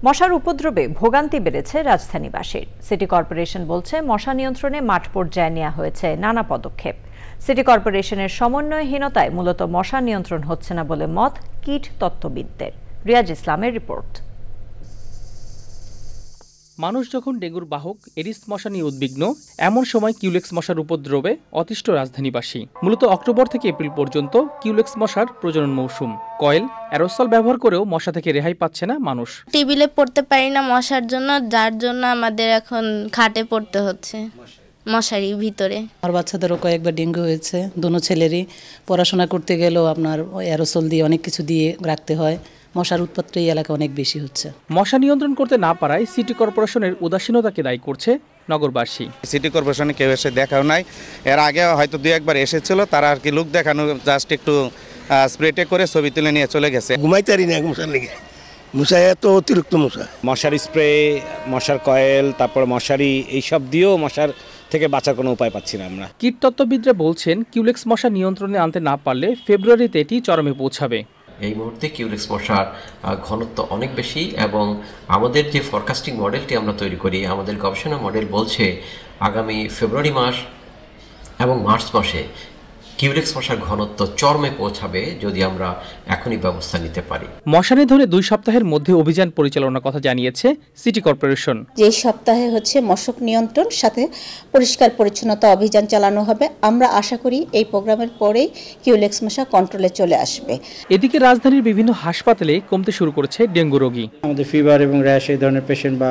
মশার উপদ্রবে ভোগান্তি বেড়েছে রাজধানীবাসীর। সিটি কর্পোরেশন বলছে, মশা নিয়ন্ত্রণে মাঠ পর্যায়ে নেওয়া হয়েছে নানা পদক্ষেপ। সিটি কর্পোরেশনের সমন্বয়হীনতায় মূলত মশা নিয়ন্ত্রণ হচ্ছে না বলে মত কীট তত্ত্ববিদদের। রিয়াজ ইসলামের রিপোর্ট। মানুষ যখন ডেঙ্গুর বাহক এডিস মশা নিয়ে উদ্বিগ্ন, এমন সময় কিউলেক্স মশার উপদ্রবে অতিষ্ঠ রাজধানীবাসী। মূলত অক্টোবর থেকে এপ্রিল পর্যন্ত কিউলেক্স মশার প্রজনন মৌসুম। কয়েল, অ্যারোসল ব্যবহার করেও মশা থেকে রেহাই পাচ্ছে না মানুষ। টেবিলে পড়তে পারি না মশার জন্য, যার জন্য আমাদের এখন খাটে পড়তে হচ্ছে মশারির ভিতরে। আমার বাচ্চাদেরও কয়েকবার ডেঙ্গু হয়েছে, দুনো ছেলেরই। পড়াশোনা করতে গেলেও আপনার অ্যারোসল দিয়ে অনেক কিছু দিয়ে রাখতে হয়। মশার উৎপাতটা এই এলাকা অনেক বেশি হচ্ছে। মশা নিয়ন্ত্রণ করতে না পারায় সিটি কর্পোরেশনের উদাসীনতাকে দায়ী করছে নগরবাসী। সিটি কর্পোরেশনে কেউ এসে দেখাও নাই। এর আগে হয়তো 2-1বার এসেছিল, তারা আর কি লোক দেখানো জাস্ট একটু স্প্রেটে করে ছবি তুলে নিয়ে চলে গেছে। ঘুমাইতে পারি না মশার লেগে, মশা এত অতিরিক্ত মশার স্প্রে, মশার কয়েল, তারপর মশারি, এইসব দিয়েও মশার থেকে বাঁচার কোনো উপায় পাচ্ছি না আমরা। কীটতত্ত্ববিদরা বলছেন কিউলেক্স মশা নিয়ন্ত্রণে আনতে না পারলে ফেব্রুয়ারিতে এটি চরমে পৌঁছাবে। এই মুহূর্তে কিউলেক্স মশার ঘনত্ব অনেক বেশি এবং আমাদের যে ফরকাস্টিং মডেলটি আমরা তৈরি করি, আমাদের গবেষণা মডেল বলছে আগামী ফেব্রুয়ারি মাস এবং মার্চ মাসে কিউলেক্স মশার ঘনত্ব চরমে পৌঁছাবে যদি আমরা এখনই ব্যবস্থা নিতে পারি। মশা নিধনে 2 সপ্তাহের মধ্যে অভিযান পরিচালনার কথা জানিয়েছে সিটি কর্পোরেশন। যে সপ্তাহে মশক নিয়ন্ত্রণ সাথে পরিষ্কার পরিচ্ছন্নতা অভিযান চালানো হবে। আমরা আশা করি এই প্রোগ্রামের পরেই কিউলেক্স মশা কন্ট্রোলে চলে আসবে। এদিকে রাজধানীর বিভিন্ন হাসপাতালে কমতে শুরু করেছে ডেঙ্গু রোগী। আমাদের ফিভার এবং র্যাশ এই ধরনের পেশেন্ট বা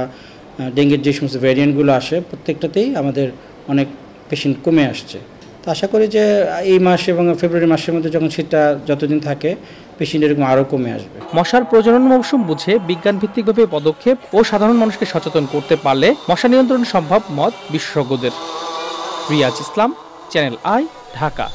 ডেঙ্গুর যে সমস্ত ভ্যারিয়েন্টগুলো আসে প্রত্যেকটাতেই আমাদের অনেক পেশেন্ট কমে আসছে। তো আশা করি যে এই মাস এবং ফেব্রুয়ারি মাসের মধ্যে যখন শীতটা যতদিন থাকে পেশেন্ট এরকম আরও কমে আসবে। মশার প্রজনন মৌসুম বুঝে বিজ্ঞান ভিত্তিকভাবে পদক্ষেপ ও সাধারণ মানুষকে সচেতন করতে পারলে মশা নিয়ন্ত্রণ সম্ভব মত বিশেষজ্ঞদের। রিয়াজ ইসলাম, চ্যানেল আই, ঢাকা।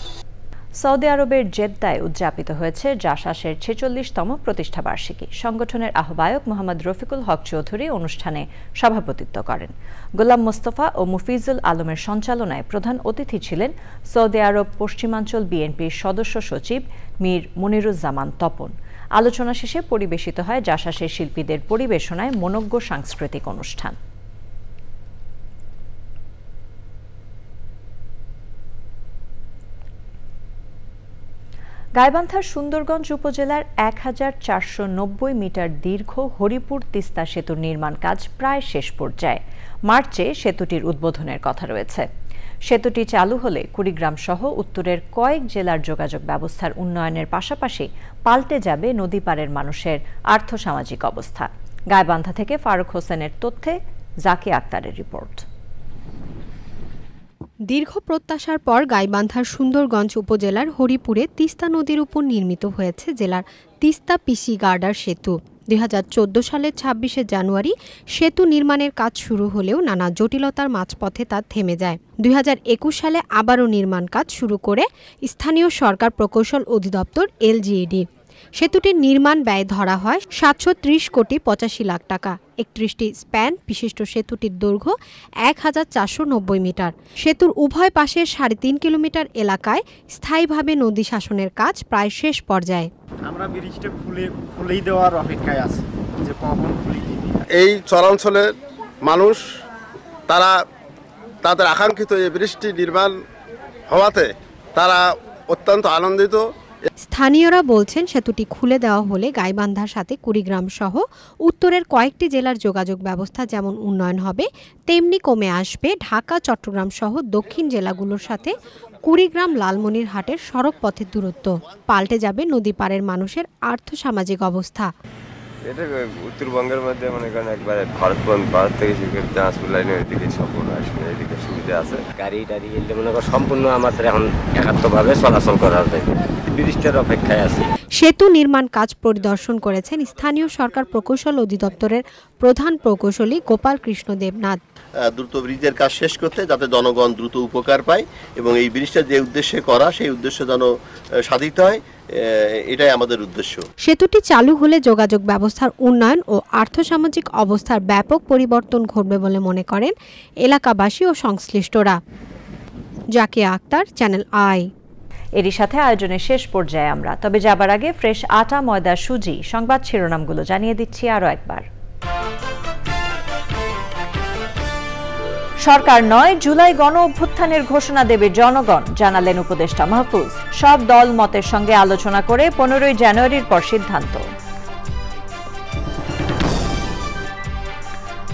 সৌদি আরবের জেদ্দায় উদযাপিত হয়েছে জাসাসের 46তম প্রতিষ্ঠাবার্ষিকী। সংগঠনের আহ্বায়ক মোহাম্মদ রফিকুল হক চৌধুরী অনুষ্ঠানে সভাপতিত্ব করেন। গোলাম মোস্তফা ও মুফিজুল আলমের সঞ্চালনায় প্রধান অতিথি ছিলেন সৌদি আরব পশ্চিমাঞ্চল বিএনপির সদস্য সচিব মীর মনিরুজ্জামান তপন। আলোচনা শেষে পরিবেশিত হয় জাসাসের শিল্পীদের পরিবেশনায় মনোজ্ঞ সাংস্কৃতিক অনুষ্ঠান। গাইবান্ধার সুন্দরগঞ্জ উপজেলার 1490 মিটার দীর্ঘ হরিপুর তিস্তা সেতুর নির্মাণ কাজ প্রায় শেষ পর্যায়ে। মার্চে সেতুটির উদ্বোধনের কথা রয়েছে। সেতুটি চালু হলে কুড়িগ্রাম সহ উত্তরের কয়েক জেলার যোগাযোগ ব্যবস্থার উন্নয়নের পাশাপাশি পাল্টে যাবে নদী পাড়ের মানুষের আর্থসামাজিক অবস্থা। গাইবান্ধা থেকে ফারুক হোসেনের তথ্যে জাকি আক্তারের রিপোর্ট। দীর্ঘ প্রত্যাশার পর গাইবান্ধার সুন্দরগঞ্জ উপজেলার হরিপুরে তিস্তা নদীর উপর নির্মিত হয়েছে জেলার তিস্তা পিসি গার্ডার সেতু। 2014 সালের 26শে জানুয়ারি সেতু নির্মাণের কাজ শুরু হলেও নানা জটিলতার মাঝপথে তা থেমে যায়। 2021 সালে আবারও নির্মাণ কাজ শুরু করে স্থানীয় সরকার প্রকৌশল অধিদপ্তর এলজিইডি। সেতুটির নির্মাণ ব্যয় ধরা হয় 730 কোটি 85 লাখ টাকা। 31টি স্প্যান বিশিষ্ট সেতুটির দৈর্ঘ্য 1490 মিটার। সেতুর উভয় পাশে 3.5 কিলোমিটার এলাকায় স্থায়ীভাবে নদী শাসনের কাজ প্রায় শেষ পর্যায়ে। আমরা ব্রিজটা খুলেই দেওয়ার অপেক্ষায় আছি যে কখন খুলে দিবে। এই চরাঞ্চলের মানুষ তারা তাদের আকাঙ্ক্ষিত এই ব্রিজটি নির্মাণ হওয়াতে তারা অত্যন্ত আনন্দিত। স্থানীয়রা বলছেন সেতুটি খুলে দেওয়া হলে গাইবান্ধার সাথে কুড়িগ্রাম সহ উত্তরের কয়েকটি জেলার যোগাযোগ ব্যবস্থা যেমন উন্নয়ন হবে তেমনি কমে আসবে ঢাকা, চট্টগ্রাম সহ দক্ষিণ জেলাগুলোর সাথে কুড়িগ্রাম লালমনিরহাটের সড়ক পথের দূরত্ব। পাল্টে যাবে নদী পাড়ের মানুষের আর্থসামাজিক অবস্থা। এটা উত্তরবঙ্গের মধ্যে মনে করেন একবারে ভারত থেকে দিনাজপুর লাইনের দিকে সম্পূর্ণ আসবে, এদিকে সুবিধা আছে। গাড়ি টাড়ি এলে মনে করেন সম্পূর্ণ আমাদের এখন একাত্মভাবে চলাচল করা যায়। ব্রিজটার অপেক্ষায় আছে। সেতু নির্মাণ কাজ পরিদর্শন করেছেন স্থানীয় সরকার প্রকৌশল অধিদপ্তরের প্রধান প্রকৌশলী গোপাল কৃষ্ণ দেবনাথ। দ্রুত ব্রিজের কাজ শেষ করতে যাতে জনগণ দ্রুত উপকার পায় এবং এই ব্রিজটা যে উদ্দেশ্যে করা সেই উদ্দেশ্য যেন সাধিত হয়, এটাই আমাদের উদ্দেশ্য। সেতুটি চালু হলে যোগাযোগ ব্যবস্থার উন্নয়ন ও আর্থসামাজিক অবস্থার ব্যাপক পরিবর্তন ঘটবে বলে মনে করেন এলাকাবাসী ও সংশ্লিষ্টরা। Zakia Akter, channel I. এরই সাথে আয়োজনের শেষ পর্যায়ে আমরা, তবে যাবার আগে ফ্রেশ আটা, ময়দা, সুজি সংবাদ শিরোনামগুলো জানিয়ে দিচ্ছি আরও একবার। সরকার 9 জুলাই গণ অভ্যুত্থানের ঘোষণা দেবে জনগণ, জানালেন উপদেষ্টা মাহফুজ। সব দল মতের সঙ্গে আলোচনা করে 15 জানুয়ারির পর সিদ্ধান্ত।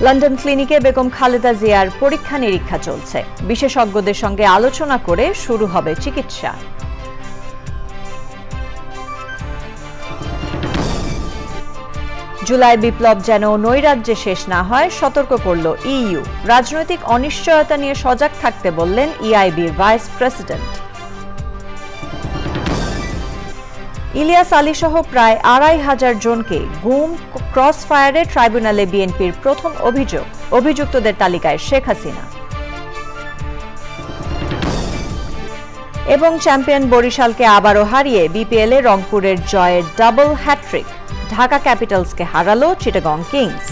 লন্ডন ক্লিনিকে বেগম খালেদা জিয়ার পরীক্ষা নিরীক্ষা চলছে। বিশেষজ্ঞদের সঙ্গে আলোচনা করে শুরু হবে চিকিৎসা। জুলাই বিপ্লব যেন নৈরাজ্যে শেষ না হয় সতর্ক করল ইইউ। রাজনৈতিক অনিশ্চয়তা নিয়ে সজাগ থাকতে বললেন ইআইবির ভাইস প্রেসিডেন্ট। ইলিয়াস আলী সহ প্রায় 2500 জনকে গুম, ক্রস ফায়ারে ট্রাইব্যুনালে বিএনপির প্রথম অভিযোগ। অভিযুক্তদের তালিকায় শেখ হাসিনা। এবং চ্যাম্পিয়ন বরিশালকে আবারও হারিয়ে বিপিএলে রংপুরের জয়ের ডাবল হ্যাট্রিক। ঢাকা ক্যাপিটালসকে হারালো চিটাগং কিংস।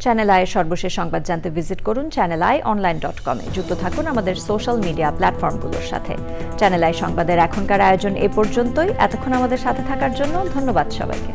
চ্যানেল আই এর সর্বশেষ সংবাদ জানতে ভিজিট করুন channelionline.com-এ। যুক্ত থাকুন আমাদের সোশ্যাল মিডিয়া প্ল্যাটফর্মগুলোর সাথে। চ্যানেল আই সংবাদের এখনকার আয়োজন এ পর্যন্তই। এতক্ষণ আমাদের সাথে থাকার জন্য ধন্যবাদ সবাইকে।